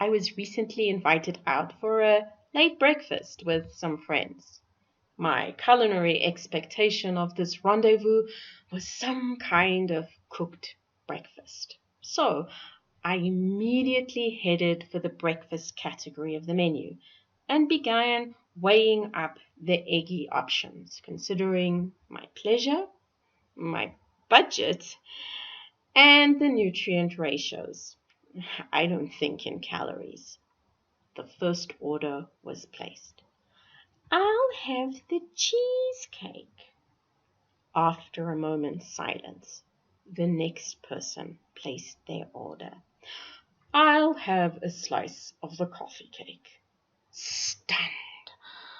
I was recently invited out for a late breakfast with some friends. My culinary expectation of this rendezvous was some kind of cooked breakfast. So I immediately headed for the breakfast category of the menu and began weighing up the eggy options, considering my pleasure, my budget, and the nutrient ratios. I don't think in calories. The first order was placed. I'll have the cheesecake. After a moment's silence, the next person placed their order. I'll have a slice of the coffee cake. Stunned,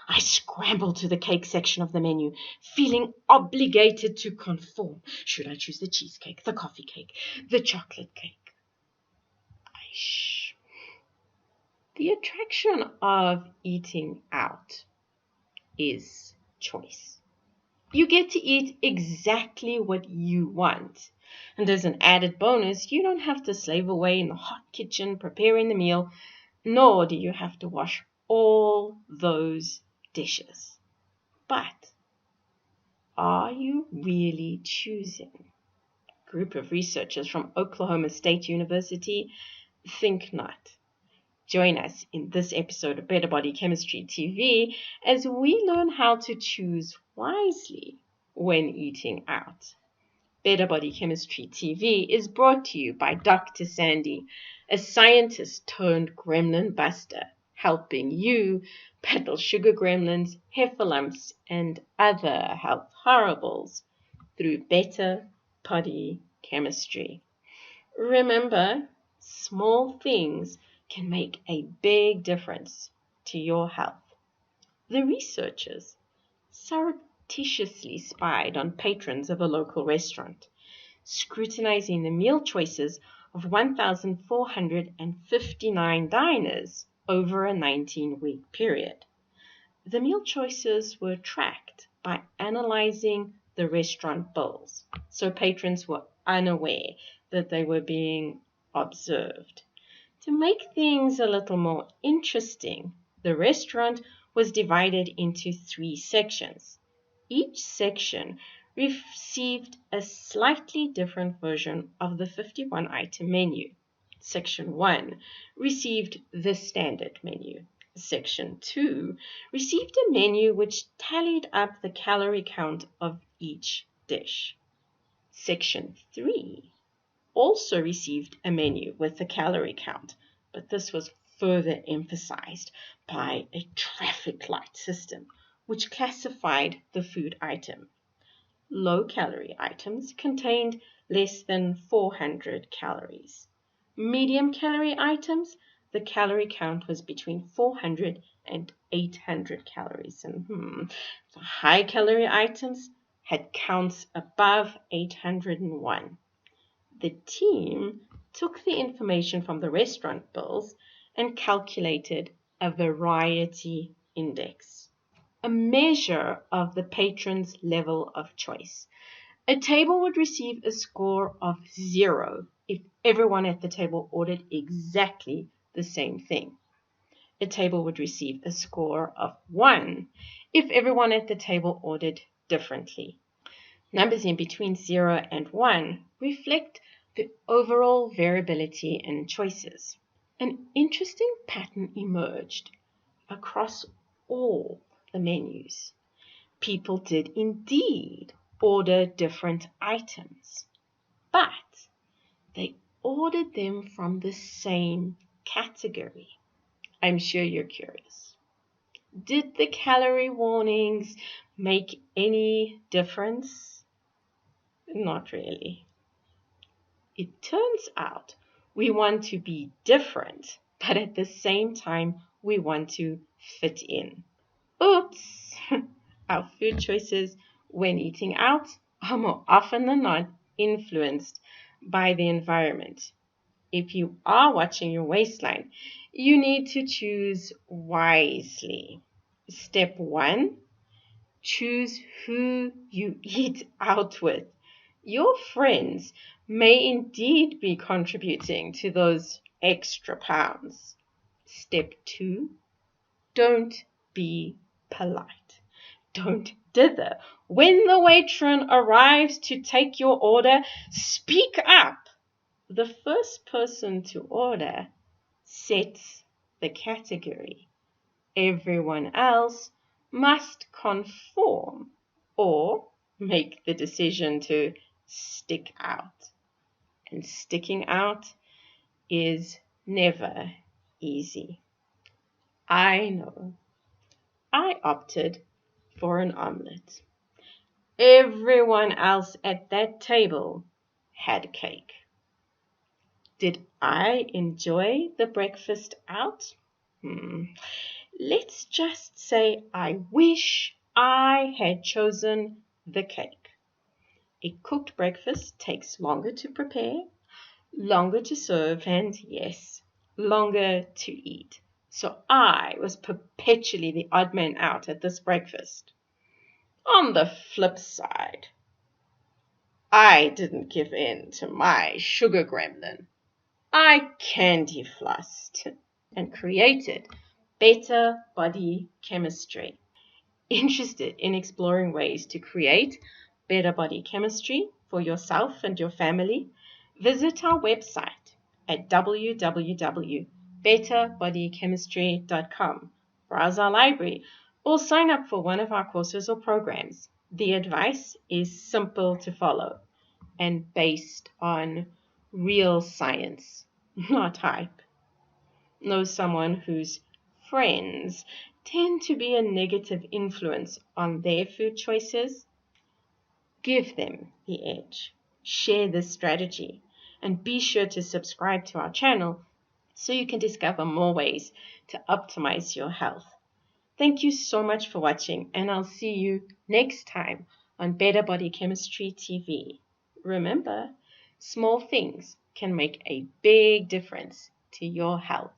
I scrambled to the cake section of the menu, feeling obligated to conform. Should I choose the cheesecake, the coffee cake, the chocolate cake? The attraction of eating out is choice. You get to eat exactly what you want. And as an added bonus, you don't have to slave away in the hot kitchen preparing the meal, nor do you have to wash all those dishes. But are you really choosing? A group of researchers from Oklahoma State University think not. Join us in this episode of Better Body Chemistry TV as we learn how to choose wisely when eating out. Better Body Chemistry TV is brought to you by Dr. Sandy, a scientist turned gremlin buster, helping you battle sugar gremlins, heifer lumps, and other health horribles through Better Body Chemistry. Remember, small things can make a big difference to your health. The researchers surreptitiously spied on patrons of a local restaurant, scrutinizing the meal choices of 1,459 diners over a 19-week period. The meal choices were tracked by analyzing the restaurant bills, so patrons were unaware that they were being observed. To make things a little more interesting, the restaurant was divided into 3 sections. Each section received a slightly different version of the 51-item menu. Section 1 received the standard menu. Section 2 received a menu which tallied up the calorie count of each dish. Section 3 also received a menu with the calorie count, but this was further emphasized by a traffic light system, which classified the food item. Low-calorie items contained less than 400 calories. Medium-calorie items, the calorie count was between 400 and 800 calories. And the high-calorie items had counts above 801. The team took the information from the restaurant bills and calculated a variety index, a measure of the patron's level of choice. A table would receive a score of 0 if everyone at the table ordered exactly the same thing. A table would receive a score of 1 if everyone at the table ordered differently. Numbers in between 0 and 1 reflect the overall variability in choices. An interesting pattern emerged across all the menus. People did indeed order different items, but they ordered them from the same category. I'm sure you're curious. Did the calorie warnings make any difference? Not really. It turns out we want to be different, but at the same time, we want to fit in. Oops! Our food choices when eating out are more often than not influenced by the environment. If you are watching your waistline, you need to choose wisely. Step 1, choose who you eat out with. Your friends may indeed be contributing to those extra pounds. Step 2, don't be polite. Don't dither. When the matron arrives to take your order, speak up. The first person to order sets the category. Everyone else must conform or make the decision to stick out. And sticking out is never easy. I know. I opted for an omelette. Everyone else at that table had cake. Did I enjoy the breakfast out? Let's just say I wish I had chosen the cake. A cooked breakfast takes longer to prepare, longer to serve, and yes, longer to eat. So I was perpetually the odd man out at this breakfast. On the flip side, I didn't give in to my sugar gremlin. I candy flossed and created better body chemistry. Interested in exploring ways to create better body chemistry for yourself and your family? Visit our website at www.betterbodychemistry.com. Browse our library or sign up for one of our courses or programs. The advice is simple to follow and based on real science, not hype. Know someone whose friends tend to be a negative influence on their food choices? Give them the edge. Share this strategy and be sure to subscribe to our channel so you can discover more ways to optimize your health. Thank you so much for watching, and I'll see you next time on Better Body Chemistry TV. Remember, small things can make a big difference to your health.